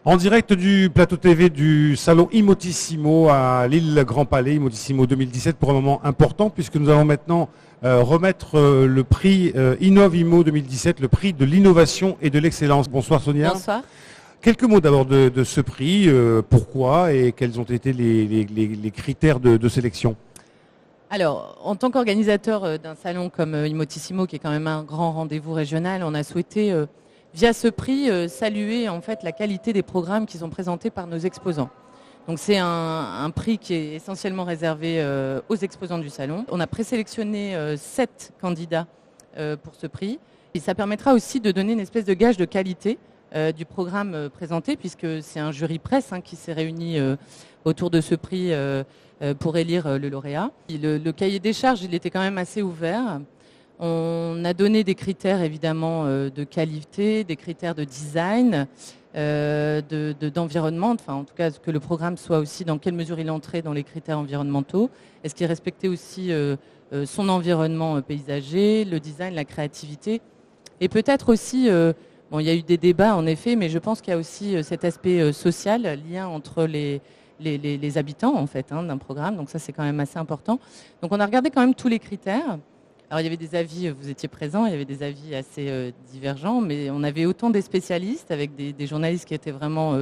En direct du plateau TV du salon Immotissimo à Lille Grand Palais, Immotissimo 2017 pour un moment important puisque nous allons maintenant remettre le prix Innov Immo 2017, le prix de l'innovation et de l'excellence. Bonsoir Sonia. Bonsoir. Quelques mots d'abord de ce prix, pourquoi et quels ont été les critères de sélection. Alors, en tant qu'organisateur d'un salon comme Immotissimo, qui est quand même un grand rendez-vous régional, on a souhaité, via ce prix, saluer en fait la qualité des programmes qui sont présentés par nos exposants. Donc c'est un prix qui est essentiellement réservé aux exposants du salon. On a présélectionné 7 candidats pour ce prix. Et ça permettra aussi de donner une espèce de gage de qualité du programme présenté, puisque c'est un jury presse qui s'est réuni autour de ce prix pour élire le lauréat. Le cahier des charges, il était quand même assez ouvert. On a donné des critères évidemment de qualité, des critères de design, d'environnement, enfin en tout cas que le programme soit aussi dans quelle mesure il entrait dans les critères environnementaux, est-ce qu'il respectait aussi son environnement paysager, le design, la créativité, et peut-être aussi, bon il y a eu des débats en effet, mais je pense qu'il y a aussi cet aspect social, lien entre les habitants en fait d'un programme, donc ça c'est quand même assez important. Donc on a regardé quand même tous les critères. Alors il y avait des avis, vous étiez présents, il y avait des avis assez divergents, mais on avait autant des spécialistes avec des journalistes qui étaient vraiment,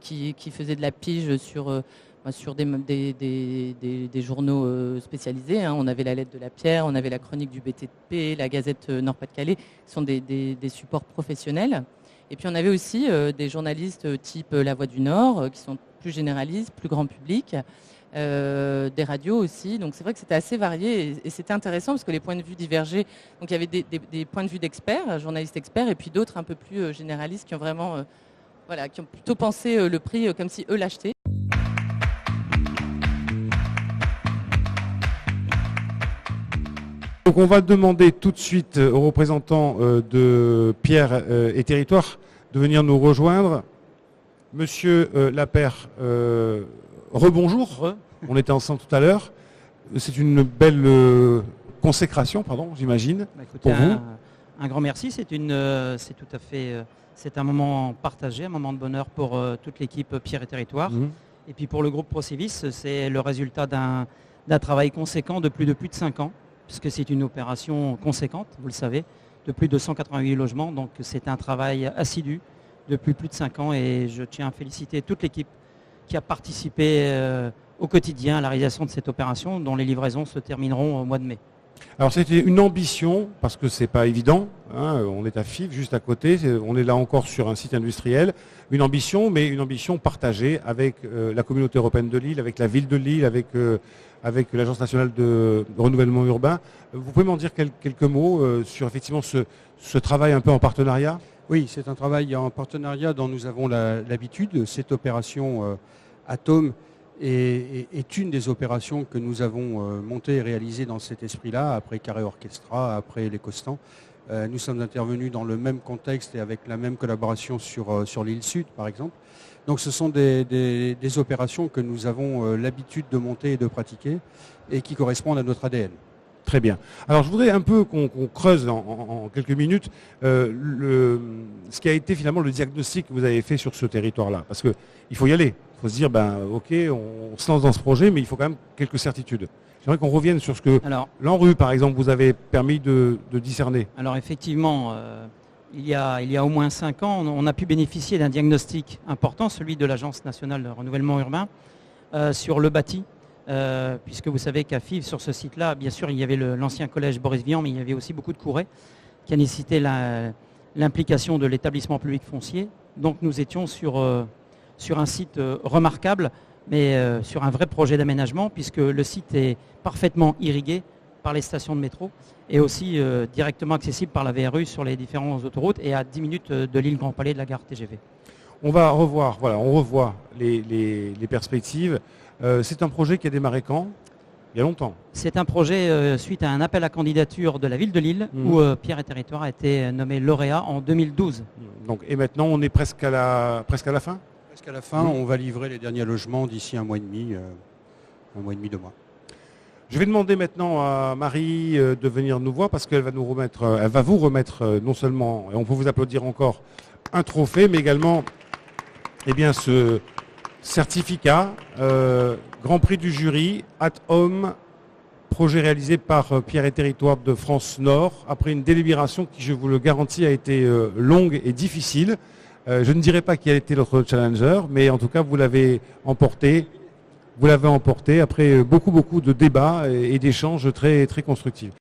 qui faisaient de la pige sur des journaux spécialisés. On avait la Lettre de la Pierre, on avait la Chronique du BTP, la Gazette Nord-Pas-de-Calais, qui sont des supports professionnels. Et puis on avait aussi des journalistes type La Voix du Nord, qui sont plus généralistes, plus grand public. Des radios aussi, donc c'est vrai que c'était assez varié et c'était intéressant parce que les points de vue divergeaient. Donc il y avait des points de vue d'experts, journalistes experts, et puis d'autres un peu plus généralistes qui ont vraiment, qui ont plutôt pensé le prix comme si eux l'achetaient. Donc on va demander tout de suite aux représentants de Pierre et Territoire de venir nous rejoindre. Monsieur Lapère, rebonjour. On était ensemble tout à l'heure. C'est une belle consécration, j'imagine, Écoutez, pour vous. Un grand merci. C'est tout à fait, c'est un moment partagé, un moment de bonheur pour toute l'équipe Pierre et Territoire. Et puis pour le groupe Procivis, c'est le résultat d'un travail conséquent de plus de 5 ans, puisque c'est une opération conséquente, vous le savez, de plus de 188 logements. Donc c'est un travail assidu depuis plus de 5 ans et je tiens à féliciter toute l'équipe qui a participé au quotidien à la réalisation de cette opération dont les livraisons se termineront au mois de mai. Alors c'était une ambition, parce que c'est pas évident, on est à Fives, juste à côté, on est là encore sur un site industriel, une ambition, mais une ambition partagée avec la communauté européenne de Lille, avec la ville de Lille, avec l'Agence nationale de renouvellement urbain. Vous pouvez m'en dire quelques mots sur effectivement ce travail un peu en partenariat ? Oui, c'est un travail en partenariat dont nous avons l'habitude. Cette opération Atome est une des opérations que nous avons montées et réalisées dans cet esprit-là, après Carré Orchestra, après les Costans. Nous sommes intervenus dans le même contexte et avec la même collaboration sur l'île Sud, par exemple. Donc ce sont des opérations que nous avons l'habitude de monter et de pratiquer et qui correspondent à notre ADN. Très bien. Alors je voudrais un peu qu'on creuse en quelques minutes ce qui a été finalement le diagnostic que vous avez fait sur ce territoire-là. Parce qu'il faut y aller. Il faut se dire, ok, on se lance dans ce projet, mais il faut quand même quelques certitudes. J'aimerais qu'on revienne sur ce que l'ANRU, par exemple, vous avez permis de discerner. Alors effectivement, il y a au moins 5 ans, on a pu bénéficier d'un diagnostic important, celui de l'Agence nationale de renouvellement urbain, sur le bâti. Puisque vous savez qu'à Fives, sur ce site-là, bien sûr, il y avait l'ancien collège Boris Vian, mais il y avait aussi beaucoup de courets qui a nécessité l'implication de l'établissement public foncier. Donc nous étions sur un site remarquable, mais sur un vrai projet d'aménagement, puisque le site est parfaitement irrigué par les stations de métro et aussi directement accessible par la VRU sur les différentes autoroutes et à 10 minutes de l'île Grand Palais de la gare TGV. On revoit les perspectives. C'est un projet qui a démarré quand ? Il y a longtemps. C'est un projet suite à un appel à candidature de la ville de Lille où Pierre et Territoire a été nommé lauréat en 2012. Donc, et maintenant, on est presque à la fin ? Presque à la fin, on va livrer les derniers logements d'ici un mois et demi, 2 mois. Je vais demander maintenant à Marie de venir nous voir parce qu'elle va vous remettre non seulement, et on peut vous applaudir encore, un trophée, mais également eh bien, ce certificat, Grand Prix du jury, @home, projet réalisé par Pierre et Territoire de France Nord, après une délibération qui, je vous le garantis, a été longue et difficile. Je ne dirais pas qui a été notre challenger, mais en tout cas, vous l'avez emporté. Vous l'avez emporté après beaucoup de débats et d'échanges très constructifs.